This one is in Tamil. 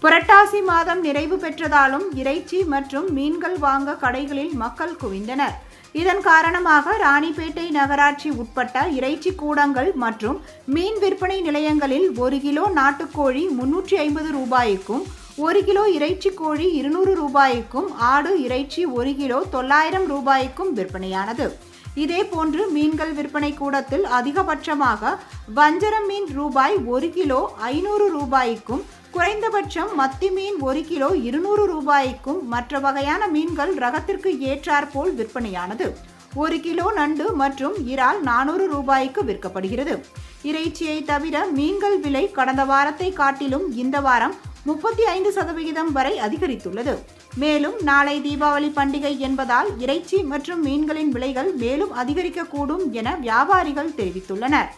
புரட்டாசி மாதம் நிறைவு பெற்றதாலும் இறைச்சி மற்றும் மீன்கள் வாங்க கடைகளில் மக்கள் குவிந்தனர். இதன் காரணமாக ராணிப்பேட்டை நகராட்சி உட்பட்ட இறைச்சி கூடங்கள் மற்றும் மீன் விற்பனை நிலையங்களில் 1 கிலோ நாட்டுக்கோழி 350 ரூபாய்க்கும், 1 கிலோ இறைச்சி கோழி 200 ரூபாய்க்கும், ஆடு இறைச்சி 1 கிலோ 900 ரூபாய்க்கும் விற்பனையானது. இதேபோன்று மீன்கள் விற்பனை கூடத்தில் அதிகபட்சமாக வஞ்சரம் மீன் ரூபாய் 1 கிலோ 500 ரூபாய்க்கும், குறைந்தபட்சம் மத்தி மீன் 1 கிலோ 200 ரூபாய்க்கும், மற்ற வகையான மீன்கள் ரகத்திற்கு ஏற்றாற்போல் விற்பனையானது. 1 கிலோ நண்டு மற்றும் இறால் 400 ரூபாய்க்கு விற்கப்படுகிறது. இறைச்சியை தவிர மீன்கள் விலை கடந்த வாரத்தை காட்டிலும் இந்த வாரம் 35% வரை அதிகரித்துள்ளது. மேலும் நாளை தீபாவளி பண்டிகை என்பதால் இறைச்சி மற்றும் மீன்களின் விலைகள் மேலும் அதிகரிக்கக்கூடும் என வியாபாரிகள் தெரிவித்துள்ளனர்.